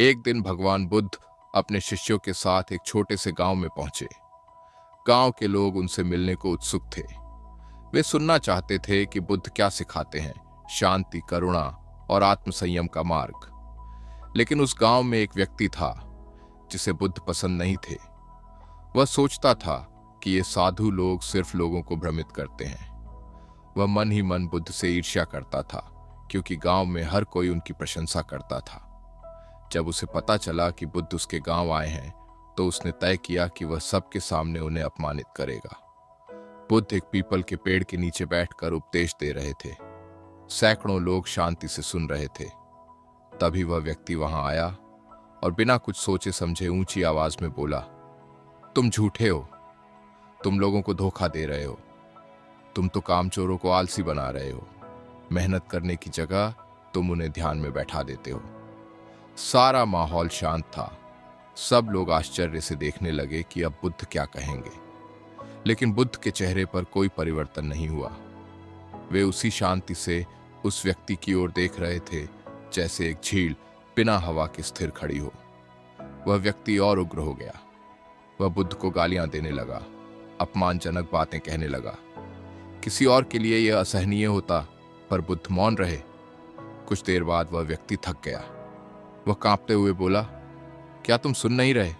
एक दिन भगवान बुद्ध अपने शिष्यों के साथ एक छोटे से गांव में पहुंचे। गांव के लोग उनसे मिलने को उत्सुक थे। वे सुनना चाहते थे कि बुद्ध क्या सिखाते हैं, शांति, करुणा और आत्मसंयम का मार्ग। लेकिन उस गांव में एक व्यक्ति था जिसे बुद्ध पसंद नहीं थे। वह सोचता था कि ये साधु लोग सिर्फ लोगों को भ्रमित करते हैं। वह मन ही मन बुद्ध से ईर्ष्या करता था, क्योंकि गांव में हर कोई उनकी प्रशंसा करता था। जब उसे पता चला कि बुद्ध उसके गांव आए हैं, तो उसने तय किया कि वह सबके सामने उन्हें अपमानित करेगा। बुद्ध एक पीपल के पेड़ के नीचे बैठकर उपदेश दे रहे थे। सैकड़ों लोग शांति से सुन रहे थे। तभी वह व्यक्ति वहां आया और बिना कुछ सोचे समझे ऊंची आवाज में बोला, तुम झूठे हो, तुम लोगों को धोखा दे रहे हो, तुम तो कामचोरों को आलसी बना रहे हो, मेहनत करने की जगह तुम उन्हें ध्यान में बैठा देते हो। सारा माहौल शांत था। सब लोग आश्चर्य से देखने लगे कि अब बुद्ध क्या कहेंगे। लेकिन बुद्ध के चेहरे पर कोई परिवर्तन नहीं हुआ। वे उसी शांति से उस व्यक्ति की ओर देख रहे थे जैसे एक झील बिना हवा के स्थिर खड़ी हो। वह व्यक्ति और उग्र हो गया। वह बुद्ध को गालियां देने लगा, अपमानजनक बातें कहने लगा। किसी और के लिए यह असहनीय होता, पर बुद्ध मौन रहे। कुछ देर बाद वह व्यक्ति थक गया। वह कांपते हुए बोला, क्या तुम सुन नहीं रहे?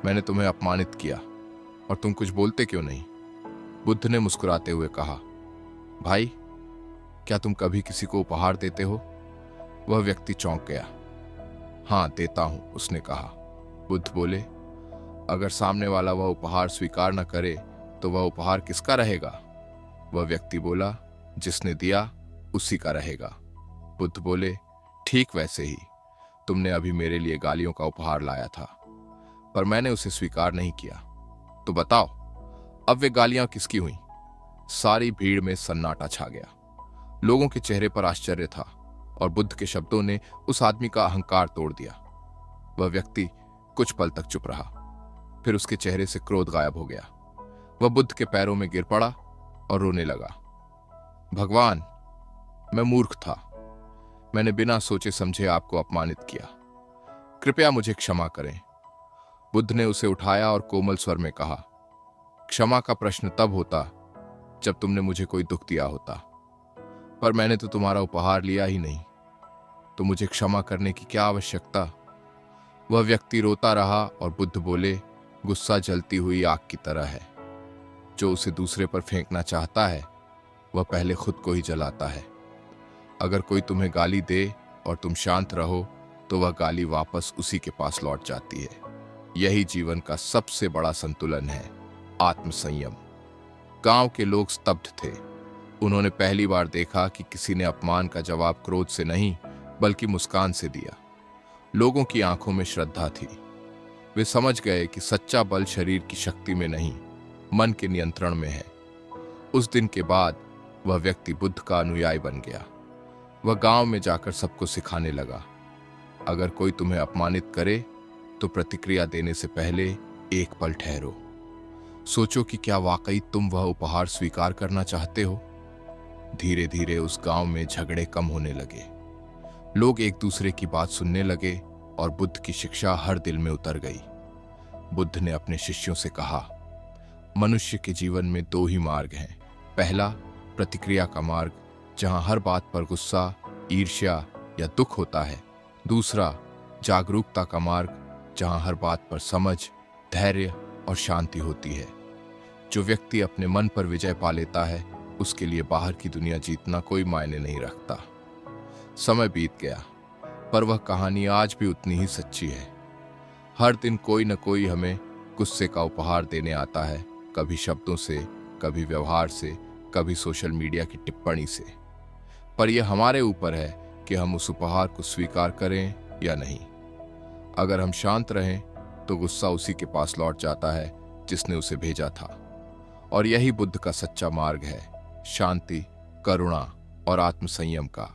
मैंने तुम्हें अपमानित किया और तुम कुछ बोलते क्यों नहीं? बुद्ध ने मुस्कुराते हुए कहा, भाई, क्या तुम कभी किसी को उपहार देते हो? वह व्यक्ति चौंक गया। हाँ, देता हूं, उसने कहा। बुद्ध बोले, अगर सामने वाला वह उपहार स्वीकार न करे तो वह उपहार किसका रहेगा? वह व्यक्ति बोला, जिसने दिया उसी का रहेगा। बुद्ध बोले, ठीक वैसे ही तुमने अभी मेरे लिए गालियों का उपहार लाया था, पर मैंने उसे स्वीकार नहीं किया। तो बताओ, अब वे गालियां किसकी हुई? सारी भीड़ में सन्नाटा छा गया। लोगों के चेहरे पर आश्चर्य था और बुद्ध के शब्दों ने उस आदमी का अहंकार तोड़ दिया। वह व्यक्ति कुछ पल तक चुप रहा, फिर उसके चेहरे से क्रोध गायब हो गया। वह बुद्ध के पैरों में गिर पड़ा और रोने लगा। भगवान, मैं मूर्ख था। मैंने बिना सोचे समझे आपको अपमानित किया। कृपया मुझे क्षमा करें। बुद्ध ने उसे उठाया और कोमल स्वर में कहा, क्षमा का प्रश्न तब होता जब तुमने मुझे कोई दुख दिया होता, पर मैंने तो तुम्हारा उपहार लिया ही नहीं, तो मुझे क्षमा करने की क्या आवश्यकता? वह व्यक्ति रोता रहा और बुद्ध बोले, गुस्सा जलती हुई आग की तरह है। जो उसे दूसरे पर फेंकना चाहता है, वह पहले खुद को ही जलाता है। अगर कोई तुम्हें गाली दे और तुम शांत रहो, तो वह गाली वापस उसी के पास लौट जाती है। यही जीवन का सबसे बड़ा संतुलन है, आत्मसंयम। गांव के लोग स्तब्ध थे। उन्होंने पहली बार देखा कि किसी ने अपमान का जवाब क्रोध से नहीं, बल्कि मुस्कान से दिया। लोगों की आंखों में श्रद्धा थी। वे समझ गए कि सच्चा बल शरीर की शक्ति में नहीं, मन के नियंत्रण में है। उस दिन के बाद वह व्यक्ति बुद्ध का अनुयायी बन गया। वह गांव में जाकर सबको सिखाने लगा, अगर कोई तुम्हें अपमानित करे तो प्रतिक्रिया देने से पहले एक पल ठहरो। सोचो कि क्या वाकई तुम वह उपहार स्वीकार करना चाहते हो। धीरे धीरे उस गांव में झगड़े कम होने लगे। लोग एक दूसरे की बात सुनने लगे और बुद्ध की शिक्षा हर दिल में उतर गई। बुद्ध ने अपने शिष्यों से कहा, मनुष्य के जीवन में दो ही मार्ग हैं। पहला, प्रतिक्रिया का मार्ग, जहां हर बात पर गुस्सा, ईर्ष्या या दुख होता है। दूसरा, जागरूकता का मार्ग, जहां हर बात पर समझ, धैर्य और शांति होती है। जो व्यक्ति अपने मन पर विजय पा लेता है, उसके लिए बाहर की दुनिया जीतना कोई मायने नहीं रखता। समय बीत गया, पर वह कहानी आज भी उतनी ही सच्ची है। हर दिन कोई न कोई हमें गुस्से का उपहार देने आता है, कभी शब्दों से, कभी व्यवहार से, कभी सोशल मीडिया की टिप्पणी से। पर यह हमारे ऊपर है कि हम उस उपहार को स्वीकार करें या नहीं। अगर हम शांत रहें तो गुस्सा उसी के पास लौट जाता है जिसने उसे भेजा था। और यही बुद्ध का सच्चा मार्ग है, शांति, करुणा और आत्मसंयम का।